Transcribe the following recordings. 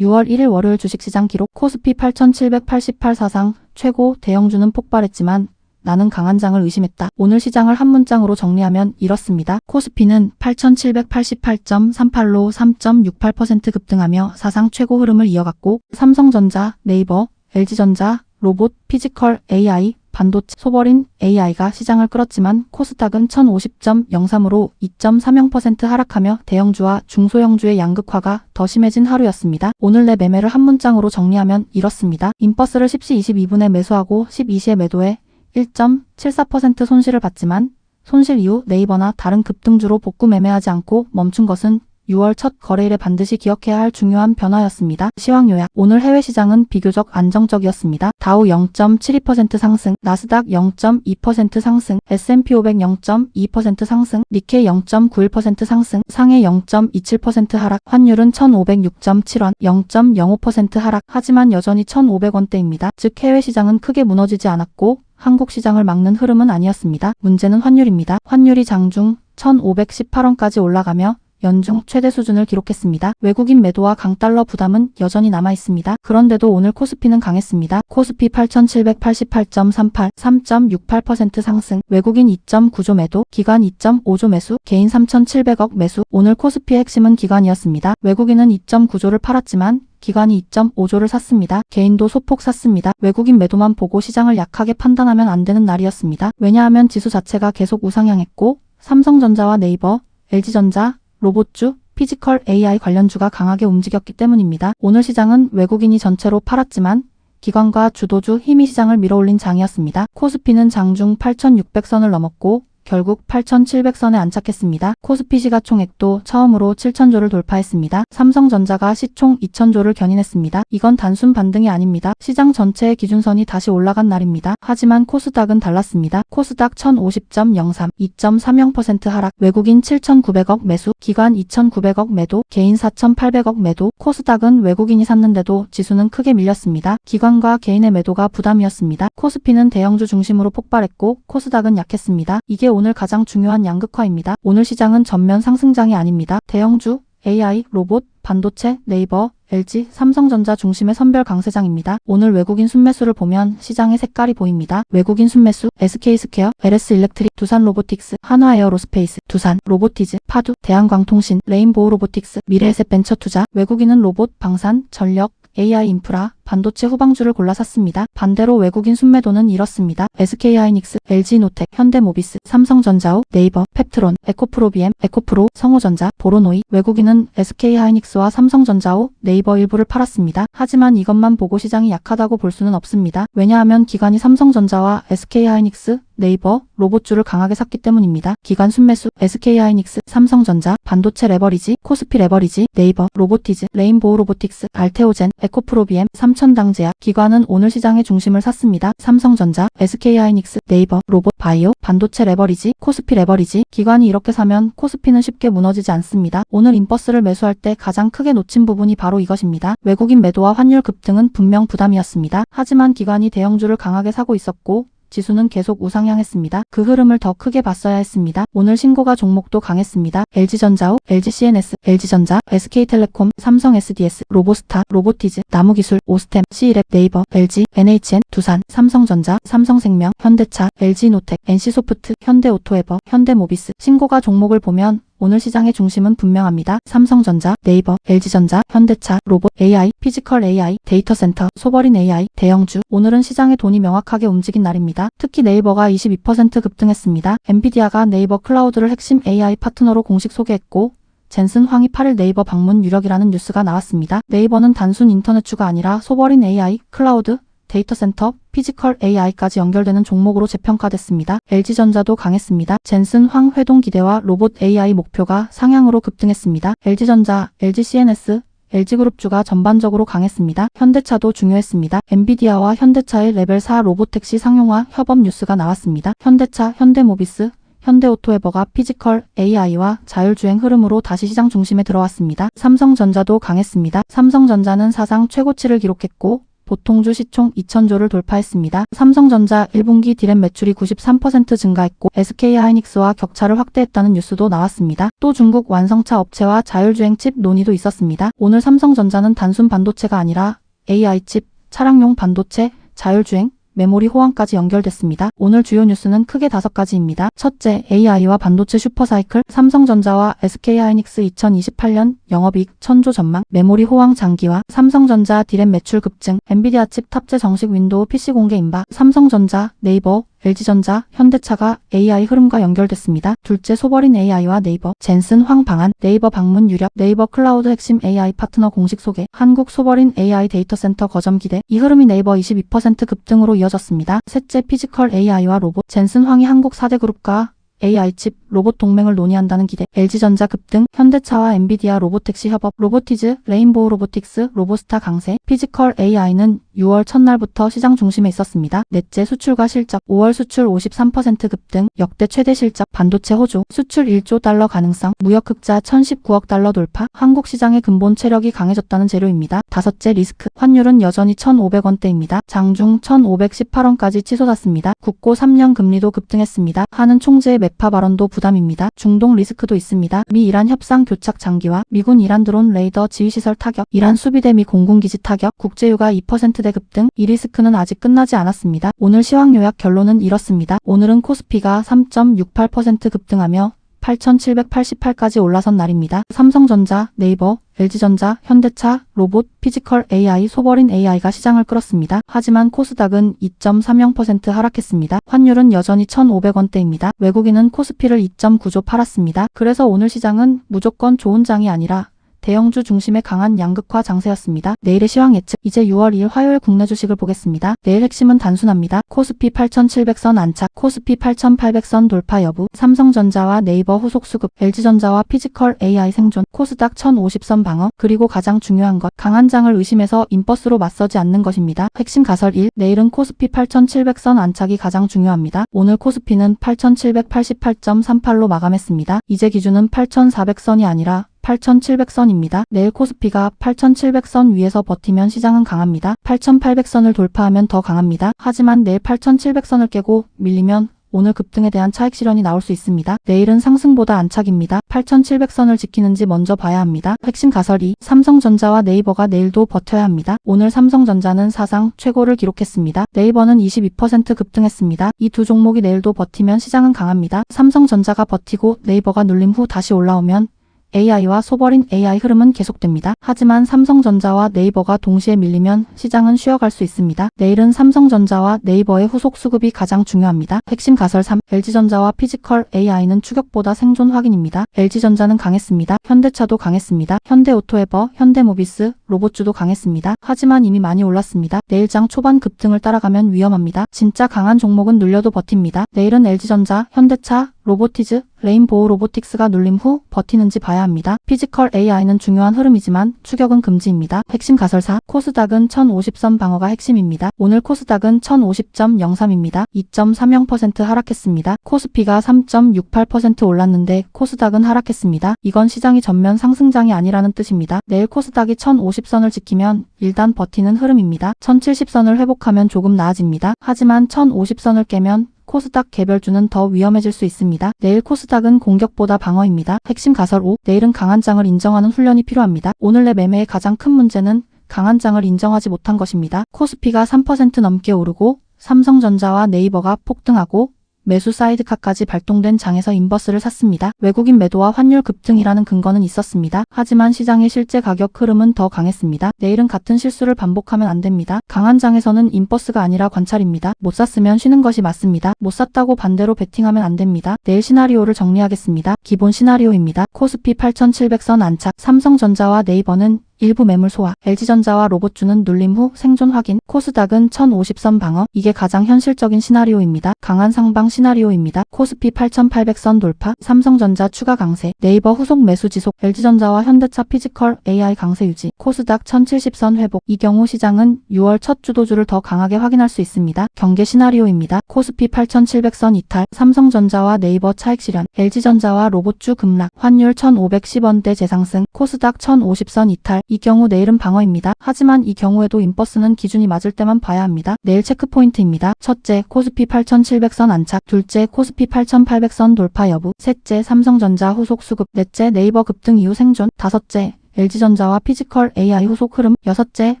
6월 1일 월요일 주식시장 기록. 코스피 8,788 사상 최고, 대형주는 폭발했지만 나는 강한 장을 의심했다. 오늘 시장을 한 문장으로 정리하면 이렇습니다. 코스피는 8,788.38로 3.68% 급등하며 사상 최고 흐름을 이어갔고, 삼성전자, 네이버, LG전자, 로봇, 피지컬 AI, 반도체, 소버린 AI가 시장을 끌었지만 코스닥은 1050.03으로 2.30% 하락하며 대형주와 중소형주의 양극화가 더 심해진 하루였습니다. 오늘 내 매매를 한 문장으로 정리하면 이렇습니다. 인버스를 10시 22분에 매수하고 12시에 매도해 1.74% 손실을 봤지만 손실 이후 네이버나 다른 급등주로 복구 매매하지 않고 멈춘 것은 6월 첫 거래일에 반드시 기억해야 할 중요한 변화였습니다. 시황 요약. 오늘 해외 시장은 비교적 안정적이었습니다. 다우 0.72% 상승, 나스닥 0.2% 상승, S&P 500 0.2% 상승, 니케이 0.91% 상승, 상해 0.27% 하락, 환율은 1,506.7원, 0.05% 하락. 하지만 여전히 1,500원대입니다. 즉 해외 시장은 크게 무너지지 않았고 한국 시장을 막는 흐름은 아니었습니다. 문제는 환율입니다. 환율이 장중 1,518원까지 올라가며 연중 최대 수준을 기록했습니다. 외국인 매도와 강달러 부담은 여전히 남아있습니다. 그런데도 오늘 코스피는 강했습니다. 코스피 8,788.38, 3.68% 상승, 외국인 2.9조 매도, 기관 2.5조 매수, 개인 3,700억 매수. 오늘 코스피의 핵심은 기관이었습니다. 외국인은 2.9조를 팔았지만 기관이 2.5조를 샀습니다. 개인도 소폭 샀습니다. 외국인 매도만 보고 시장을 약하게 판단하면 안 되는 날이었습니다. 왜냐하면 지수 자체가 계속 우상향했고 삼성전자와 네이버, LG전자, 로봇주, 피지컬 AI 관련주가 강하게 움직였기 때문입니다. 오늘 시장은 외국인이 전체로 팔았지만 기관과 주도주 힘이 시장을 밀어올린 장이었습니다. 코스피는 장중 8,600선을 넘었고 결국 8,700선에 안착했습니다. 코스피 시가총액도 처음으로 7,000조를 돌파했습니다. 삼성전자가 시총 2,000조를 견인했습니다. 이건 단순 반등이 아닙니다. 시장 전체의 기준선이 다시 올라간 날입니다. 하지만 코스닥은 달랐습니다. 코스닥 1,050.03, 2.30% 하락, 외국인 7,900억 매수, 기관 2,900억 매도, 개인 4,800억 매도. 코스닥은 외국인이 샀는데도 지수는 크게 밀렸습니다. 기관과 개인의 매도가 부담이었습니다. 코스피는 대형주 중심으로 폭발했고 코스닥은 약했습니다. 이게 오늘 가장 중요한 양극화입니다. 오늘 시장은 전면 상승장이 아닙니다. 대형주, AI, 로봇, 반도체, 네이버, LG, 삼성전자 중심의 선별 강세장입니다. 오늘 외국인 순매수를 보면 시장의 색깔이 보입니다. 외국인 순매수, SK스퀘어, LS일렉트릭, 두산로보틱스, 한화에어로스페이스, 두산, 로보티즈, 파두, 대한광통신, 레인보우로보틱스, 미래에셋벤처투자. 외국인은 로봇, 방산, 전력, AI 인프라, 반도체 후방주를 골라 샀습니다. 반대로 외국인 순매도는 이렇습니다. SK하이닉스, LG노텍, 현대모비스, 삼성전자우, 네이버, 펩트론, 에코프로비엠, 에코프로, 성호전자, 보로노이. 외국인은 SK하이닉스와 삼성전자우, 네이버 일부를 팔았습니다. 하지만 이것만 보고 시장이 약하다고 볼 수는 없습니다. 왜냐하면 기관이 삼성전자와 SK하이닉스, 네이버, 로봇주를 강하게 샀기 때문입니다. 기관 순매수, SK하이닉스, 삼성전자, 반도체 레버리지, 코스피 레버리지, 네이버, 로보티즈, 레인보우로보틱스, 알테오젠, 에코프로비엠, 삼천당제약. 기관은 오늘 시장의 중심을 샀습니다. 삼성전자, SK하이닉스, 네이버, 로봇, 바이오, 반도체 레버리지, 코스피 레버리지. 기관이 이렇게 사면 코스피는 쉽게 무너지지 않습니다. 오늘 인버스를 매수할 때 가장 크게 놓친 부분이 바로 이것입니다. 외국인 매도와 환율 급등은 분명 부담이었습니다. 하지만 기관이 대형주를 강하게 사고 있었고 지수는 계속 우상향했습니다. 그 흐름을 더 크게 봤어야 했습니다. 오늘 신고가 종목도 강했습니다. LG전자우, LGCNS, LG전자, SK텔레콤, 삼성SDS, 로보스타, 로보티즈, 나무기술, 오스템, C랩, 네이버, LG, NHN, 두산, 삼성전자, 삼성생명, 현대차, LG노텍, NC소프트, 현대오토에버, 현대모비스. 신고가 종목을 보면 오늘 시장의 중심은 분명합니다. 삼성전자, 네이버, LG전자, 현대차, 로봇, AI, 피지컬 AI, 데이터센터, 소버린 AI, 대형주. 오늘은 시장의 돈이 명확하게 움직인 날입니다. 특히 네이버가 22% 급등했습니다. 엔비디아가 네이버 클라우드를 핵심 AI 파트너로 공식 소개했고 젠슨 황이 8일 네이버 방문 유력이라는 뉴스가 나왔습니다. 네이버는 단순 인터넷주가 아니라 소버린 AI, 클라우드, 데이터센터, 피지컬 AI까지 연결되는 종목으로 재평가됐습니다. LG전자도 강했습니다. 젠슨 황 회동 기대와 로봇 AI 목표가 상향으로 급등했습니다. LG전자, LGCNS, LG그룹주가 전반적으로 강했습니다. 현대차도 중요했습니다. 엔비디아와 현대차의 레벨 4 로보택시 상용화 협업 뉴스가 나왔습니다. 현대차, 현대모비스, 현대오토에버가 피지컬 AI와 자율주행 흐름으로 다시 시장 중심에 들어왔습니다. 삼성전자도 강했습니다. 삼성전자는 사상 최고치를 기록했고 보통주 시총 2,000조를 돌파했습니다. 삼성전자 1분기 디램 매출이 93% 증가했고 SK하이닉스와 격차를 확대했다는 뉴스도 나왔습니다. 또 중국 완성차 업체와 자율주행 칩 논의도 있었습니다. 오늘 삼성전자는 단순 반도체가 아니라 AI 칩, 차량용 반도체, 자율주행, 메모리 호환까지 연결됐습니다. 오늘 주요 뉴스는 크게 5가지입니다. 첫째, AI와 반도체 슈퍼사이클, 삼성전자와 SK하이닉스 2028년 영업이익 1,000조 전망, 메모리 호황 장기화, 삼성전자 디램 매출 급증, 엔비디아 칩 탑재 정식 윈도우 PC 공개 임박, 삼성전자, 네이버, LG전자, 현대차가 AI 흐름과 연결됐습니다. 둘째, 소버린 AI와 네이버, 젠슨 황 방한, 네이버 방문 유력, 네이버 클라우드 핵심 AI 파트너 공식 소개, 한국 소버린 AI 데이터센터 거점 기대. 이 흐름이 네이버 22% 급등으로 이어졌습니다. 셋째, 피지컬 AI와 로봇, 젠슨 황이 한국 4대 그룹과 AI 칩, 로봇 동맹을 논의한다는 기대. LG전자 급등, 현대차와 엔비디아 로보택시 협업, 로보티즈, 레인보우 로보틱스, 로보스타 강세. 피지컬 AI는 6월 첫날부터 시장 중심에 있었습니다. 넷째, 수출과 실적, 5월 수출 53% 급등, 역대 최대 실적, 반도체 호조, 수출 1조 달러 가능성, 무역 흑자 1,019억 달러 돌파, 한국 시장의 근본 체력이 강해졌다는 재료입니다. 다섯째, 리스크, 환율은 여전히 1,500원대입니다. 장중 1,518원까지 치솟았습니다. 국고 3년 금리도 급등했습니다. 하는 총재의 매파 발언도 부담입니다. 중동 리스크도 있습니다. 미 이란 협상 교착 장기화, 미군 이란 드론 레이더 지휘시설 타격, 이란 수비대 미 공군기지 타격, 국제유가 2%대 급등. 이 리스크는 아직 끝나지 않았습니다. 오늘 시황 요약 결론은 이렇습니다. 오늘은 코스피가 3.68% 급등하며 8,788까지 올라선 날입니다. 삼성전자, 네이버, LG전자, 현대차, 로봇, 피지컬 AI, 소버린 AI가 시장을 끌었습니다. 하지만 코스닥은 2.30% 하락했습니다. 환율은 여전히 1,500원대입니다. 외국인은 코스피를 2.9조 팔았습니다. 그래서 오늘 시장은 무조건 좋은 장이 아니라 대형주 중심의 강한 양극화 장세였습니다. 내일의 시황 예측. 이제 6월 2일 화요일 국내 주식을 보겠습니다. 내일 핵심은 단순합니다. 코스피 8,700선 안착, 코스피 8,800선 돌파 여부, 삼성전자와 네이버 후속 수급, LG전자와 피지컬 AI 생존, 코스닥 1,050선 방어, 그리고 가장 중요한 것, 강한 장을 의심해서 인버스로 맞서지 않는 것입니다. 핵심 가설 1. 내일은 코스피 8,700선 안착이 가장 중요합니다. 오늘 코스피는 8,788.38로 마감했습니다. 이제 기준은 8,400선이 아니라 8,700선입니다. 내일 코스피가 8,700선 위에서 버티면 시장은 강합니다. 8,800선을 돌파하면 더 강합니다. 하지만 내일 8,700선을 깨고 밀리면 오늘 급등에 대한 차익 실현이 나올 수 있습니다. 내일은 상승보다 안착입니다. 8,700선을 지키는지 먼저 봐야 합니다. 핵심 가설 2. 삼성전자와 네이버가 내일도 버텨야 합니다. 오늘 삼성전자는 사상 최고를 기록했습니다. 네이버는 22% 급등했습니다. 이 두 종목이 내일도 버티면 시장은 강합니다. 삼성전자가 버티고 네이버가 눌림 후 다시 올라오면 AI와 소버린 AI 흐름은 계속됩니다. 하지만 삼성전자와 네이버가 동시에 밀리면 시장은 쉬어갈 수 있습니다. 내일은 삼성전자와 네이버의 후속 수급이 가장 중요합니다. 핵심 가설 3. LG전자와 피지컬 AI는 추격보다 생존 확인입니다. LG전자는 강했습니다. 현대차도 강했습니다. 현대오토에버, 현대모비스, 로봇주도 강했습니다. 하지만 이미 많이 올랐습니다. 내일장 초반 급등을 따라가면 위험합니다. 진짜 강한 종목은 눌려도 버팁니다. 내일은 LG전자, 현대차, 로보티즈, 레인보우 로보틱스가 눌림 후 버티는지 봐야 합니다. 피지컬 AI는 중요한 흐름이지만 추격은 금지입니다. 핵심 가설 4. 코스닥은 1,050선 방어가 핵심입니다. 오늘 코스닥은 1,050.03입니다. 2.30% 하락했습니다. 코스피가 3.68% 올랐는데 코스닥은 하락했습니다. 이건 시장이 전면 상승장이 아니라는 뜻입니다. 내일 코스닥이 1,050선을 지키면 일단 버티는 흐름입니다. 1,070선을 회복하면 조금 나아집니다. 하지만 1,050선을 깨면 코스닥 개별주는 더 위험해질 수 있습니다. 내일 코스닥은 공격보다 방어입니다. 핵심 가설 5. 내일은 강한 장을 인정하는 훈련이 필요합니다. 오늘 내 매매의 가장 큰 문제는 강한 장을 인정하지 못한 것입니다. 코스피가 3% 넘게 오르고 삼성전자와 네이버가 폭등하고 매수 사이드카까지 발동된 장에서 인버스를 샀습니다. 외국인 매도와 환율 급등이라는 근거는 있었습니다. 하지만 시장의 실제 가격 흐름은 더 강했습니다. 내일은 같은 실수를 반복하면 안 됩니다. 강한 장에서는 인버스가 아니라 관찰입니다. 못 샀으면 쉬는 것이 맞습니다. 못 샀다고 반대로 베팅하면 안 됩니다. 내일 시나리오를 정리하겠습니다. 기본 시나리오입니다. 코스피 8,700선 안착, 삼성전자와 네이버는 일부 매물 소화, LG전자와 로봇주는 눌림 후 생존 확인, 코스닥은 1,050선 방어, 이게 가장 현실적인 시나리오입니다. 강한 상방 시나리오입니다. 코스피 8,800선 돌파, 삼성전자 추가 강세, 네이버 후속 매수 지속, LG전자와 현대차 피지컬 AI 강세 유지, 코스닥 1,070선 회복. 이 경우 시장은 6월 첫 주도주를 더 강하게 확인할 수 있습니다. 경계 시나리오입니다. 코스피 8,700선 이탈, 삼성전자와 네이버 차익 실현, LG전자와 로봇주 급락, 환율 1,510원대 재상승, 코스닥 1,050선 이탈. 이 경우 내일은 방어입니다. 하지만 이 경우에도 인버스는 기준이 맞을 때만 봐야 합니다. 내일 체크포인트입니다. 첫째, 코스피 8,700선 안착. 둘째, 코스피 8,800선 돌파 여부. 셋째, 삼성전자 후속 수급. 넷째, 네이버 급등 이후 생존. 다섯째, LG전자와 피지컬 AI 후속 흐름. 여섯째,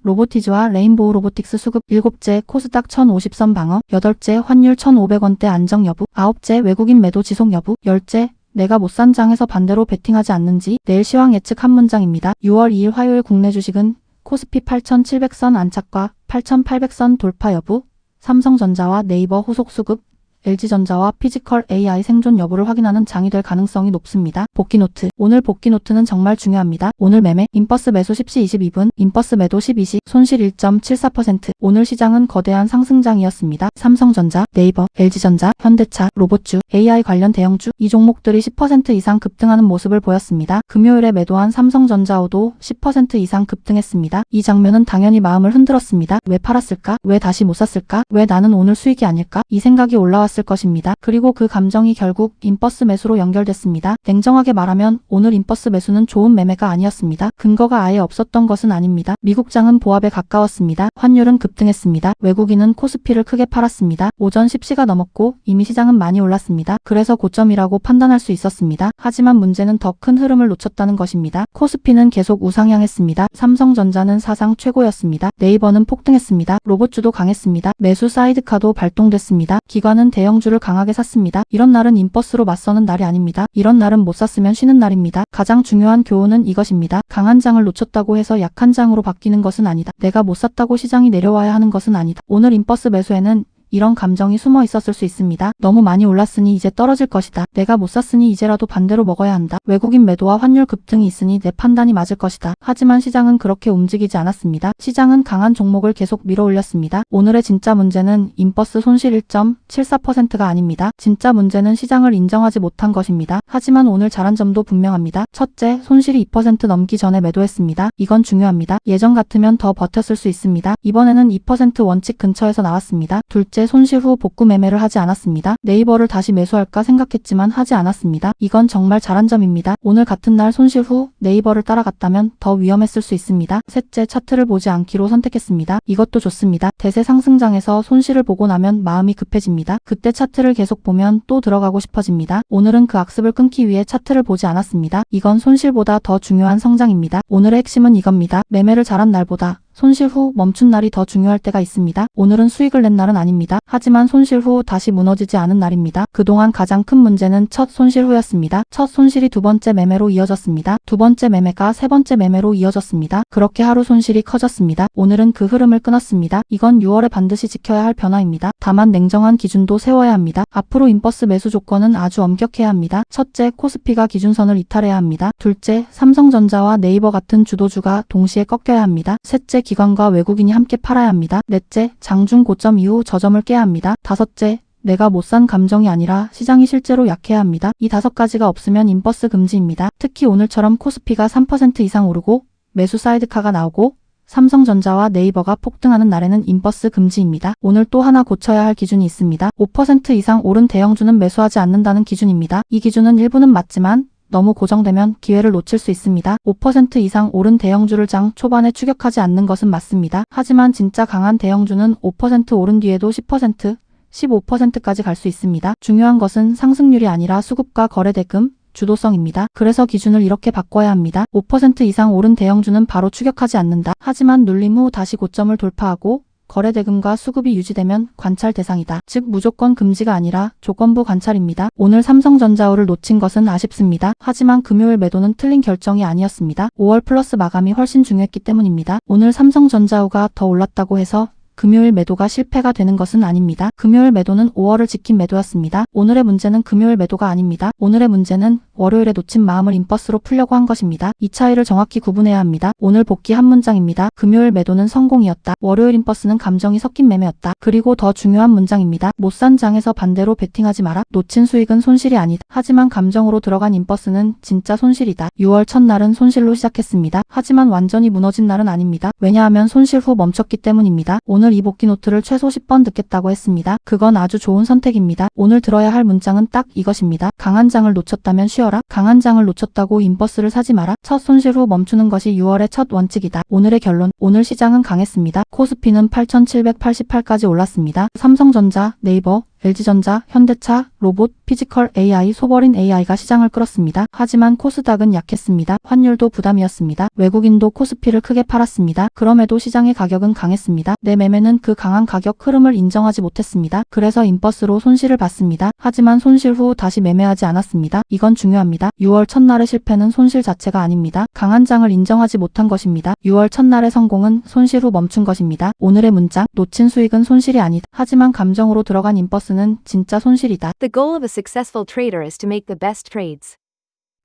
로보티즈와 레인보우 로보틱스 수급. 일곱째, 코스닥 1,050선 방어. 여덟째, 환율 1,500원대 안정 여부. 아홉째, 외국인 매도 지속 여부. 열째, 내가 못 산 장에서 반대로 베팅하지 않는지. 내일 시황 예측 한 문장입니다. 6월 2일 화요일 국내 주식은 코스피 8,700선 안착과 8,800선 돌파 여부, 삼성전자와 네이버 후속 수급, LG전자와 피지컬 AI 생존 여부를 확인하는 장이 될 가능성이 높습니다. 복귀 노트. 오늘 복귀 노트는 정말 중요합니다. 오늘 매매, 인버스 매수 10시 22분, 인버스 매도 12시, 손실 1.74%. 오늘 시장은 거대한 상승장이었습니다. 삼성전자, 네이버, LG전자, 현대차, 로봇주, AI 관련 대형주, 이 종목들이 10% 이상 급등하는 모습을 보였습니다. 금요일에 매도한 삼성전자호도 10% 이상 급등했습니다. 이 장면은 당연히 마음을 흔들었습니다. 왜 팔았을까? 왜 다시 못 샀을까? 왜 나는 오늘 수익이 아닐까? 이 생각이 올라왔을 것입니다. 그리고 그 감정이 결국 인버스 매수로 연결됐습니다. 냉정하게 말하면 오늘 인버스 매수는 좋은 매매가 아니었습니다. 근거가 아예 없었던 것은 아닙니다. 미국장은 보합에 가까웠습니다. 환율은 급등했습니다. 외국인은 코스피를 크게 팔았습니다. 오전 10시가 넘었고 이미 시장은 많이 올랐습니다. 그래서 고점이라고 판단할 수 있었습니다. 하지만 문제는 더 큰 흐름을 놓쳤다는 것입니다. 코스피는 계속 우상향했습니다. 삼성전자는 사상 최고였습니다. 네이버는 폭등했습니다. 로봇주도 강했습니다. 매수 사이드카도 발동됐습니다. 기관은 대형주를 강하게 샀습니다. 이런 날은 인버스로 맞서는 날이 아닙니다. 이런 날은 못 샀으면 쉬는 날입니다. 가장 중요한 교훈은 이것입니다. 강한 장을 놓쳤다고 해서 약한 장으로 바뀌는 것은 아니다. 내가 못 샀다고 시장이 내려와야 하는 것은 아니다. 오늘 인버스 매수에는 이런 감정이 숨어 있었을 수 있습니다. 너무 많이 올랐으니 이제 떨어질 것이다. 내가 못 샀으니 이제라도 반대로 먹어야 한다. 외국인 매도와 환율 급등이 있으니 내 판단이 맞을 것이다. 하지만 시장은 그렇게 움직이지 않았습니다. 시장은 강한 종목을 계속 밀어 올렸습니다. 오늘의 진짜 문제는 인버스 손실 1.74%가 아닙니다. 진짜 문제는 시장을 인정하지 못한 것입니다. 하지만 오늘 잘한 점도 분명합니다. 첫째, 손실이 2% 넘기 전에 매도했습니다. 이건 중요합니다. 예전 같으면 더 버텼을 수 있습니다. 이번에는 2% 원칙 근처에서 나왔습니다. 둘째, 손실 후 복구 매매를 하지 않았습니다. 네이버를 다시 매수할까 생각했지만 하지 않았습니다. 이건 정말 잘한 점입니다. 오늘 같은 날 손실 후 네이버를 따라갔다면 더 위험했을 수 있습니다. 셋째, 차트를 보지 않기로 선택했습니다. 이것도 좋습니다. 대세 상승장에서 손실을 보고 나면 마음이 급해집니다. 그때 차트를 계속 보면 또 들어가고 싶어집니다. 오늘은 그 악습을 끊기 위해 차트를 보지 않았습니다. 이건 손실보다 더 중요한 성장입니다. 오늘의 핵심은 이겁니다. 매매를 잘한 날보다 손실 후 멈춘 날이 더 중요할 때가 있습니다. 오늘은 수익을 낸 날은 아닙니다. 하지만 손실 후 다시 무너지지 않은 날입니다. 그동안 가장 큰 문제는 첫 손실 후였습니다. 첫 손실이 두 번째 매매로 이어졌습니다. 두 번째 매매가 세 번째 매매로 이어졌습니다. 그렇게 하루 손실이 커졌습니다. 오늘은 그 흐름을 끊었습니다. 이건 6월에 반드시 지켜야 할 변화입니다. 다만 냉정한 기준도 세워야 합니다. 앞으로 인버스 매수 조건은 아주 엄격해야 합니다. 첫째, 코스피가 기준선을 이탈해야 합니다. 둘째, 삼성전자와 네이버 같은 주도주가 동시에 꺾여야 합니다. 셋째, 기관과 외국인이 함께 팔아야 합니다. 넷째, 장중 고점 이후 저점을 깨야 합니다. 다섯째, 내가 못 산 감정이 아니라 시장이 실제로 약해야 합니다. 이 5가지가 없으면 인버스 금지입니다. 특히 오늘처럼 코스피가 3% 이상 오르고 매수 사이드카가 나오고 삼성전자와 네이버가 폭등하는 날에는 인버스 금지입니다. 오늘 또 하나 고쳐야 할 기준이 있습니다. 5% 이상 오른 대형주는 매수하지 않는다는 기준입니다. 이 기준은 일부는 맞지만 너무 고정되면 기회를 놓칠 수 있습니다. 5% 이상 오른 대형주를 장 초반에 추격하지 않는 것은 맞습니다. 하지만 진짜 강한 대형주는 5% 오른 뒤에도 10%, 15%까지 갈 수 있습니다. 중요한 것은 상승률이 아니라 수급과 거래대금, 주도성입니다. 그래서 기준을 이렇게 바꿔야 합니다. 5% 이상 오른 대형주는 바로 추격하지 않는다. 하지만 눌림 후 다시 고점을 돌파하고 거래대금과 수급이 유지되면 관찰 대상이다. 즉 무조건 금지가 아니라 조건부 관찰입니다. 오늘 삼성전자호를 놓친 것은 아쉽습니다. 하지만 금요일 매도는 틀린 결정이 아니었습니다. 5월 플러스 마감이 훨씬 중요했기 때문입니다. 오늘 삼성전자호가 더 올랐다고 해서 금요일 매도가 실패가 되는 것은 아닙니다. 금요일 매도는 5월을 지킨 매도였습니다. 오늘의 문제는 금요일 매도가 아닙니다. 오늘의 문제는 월요일에 놓친 마음을 인버스로 풀려고 한 것입니다. 이 차이를 정확히 구분해야 합니다. 오늘 복귀 한 문장입니다. 금요일 매도는 성공이었다. 월요일 인버스는 감정이 섞인 매매였다. 그리고 더 중요한 문장입니다. 못 산 장에서 반대로 베팅하지 마라. 놓친 수익은 손실이 아니다. 하지만 감정으로 들어간 인버스는 진짜 손실이다. 6월 첫날은 손실로 시작했습니다. 하지만 완전히 무너진 날은 아닙니다. 왜냐하면 손실 후 멈췄기 때문입니다. 오늘 오늘 이 복귀 노트를 최소 10번 듣겠다고 했습니다. 그건 아주 좋은 선택입니다. 오늘 들어야 할 문장은 딱 이것입니다. 강한 장을 놓쳤다면 쉬어라. 강한 장을 놓쳤다고 인버스를 사지 마라. 첫 손실 후 멈추는 것이 6월의 첫 원칙이다. 오늘의 결론. 오늘 시장은 강했습니다. 코스피는 8,788까지 올랐습니다. 삼성전자, 네이버, LG전자, 현대차, 로봇, 피지컬 AI, 소버린 AI가 시장을 끌었습니다. 하지만 코스닥은 약했습니다. 환율도 부담이었습니다. 외국인도 코스피를 크게 팔았습니다. 그럼에도 시장의 가격은 강했습니다. 내 매매는 그 강한 가격 흐름을 인정하지 못했습니다. 그래서 인버스로 손실을 봤습니다. 하지만 손실 후 다시 매매하지 않았습니다. 이건 중요합니다. 6월 첫날의 실패는 손실 자체가 아닙니다. 강한 장을 인정하지 못한 것입니다. 6월 첫날의 성공은 손실 후 멈춘 것입니다. 오늘의 문장, 놓친 수익은 손실이 아니다. 하지만 감정으로 들어간 인버스는 진짜 손실이다. The goal of a successful trader is to make the best trades.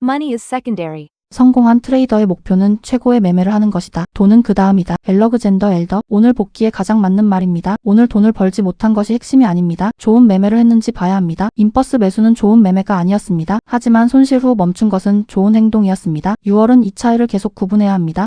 Money is secondary. 성공한 트레이더의 목표는 최고의 매매를 하는 것이다. 돈은 그 다음이다. 엘러그젠더 엘더. 오늘 복귀에 가장 맞는 말입니다. 오늘 돈을 벌지 못한 것이 핵심이 아닙니다. 좋은 매매를 했는지 봐야 합니다. 인버스 매수는 좋은 매매가 아니었습니다. 하지만 손실 후 멈춘 것은 좋은 행동이었습니다. 6월은 이 차이를 계속 구분해야 합니다.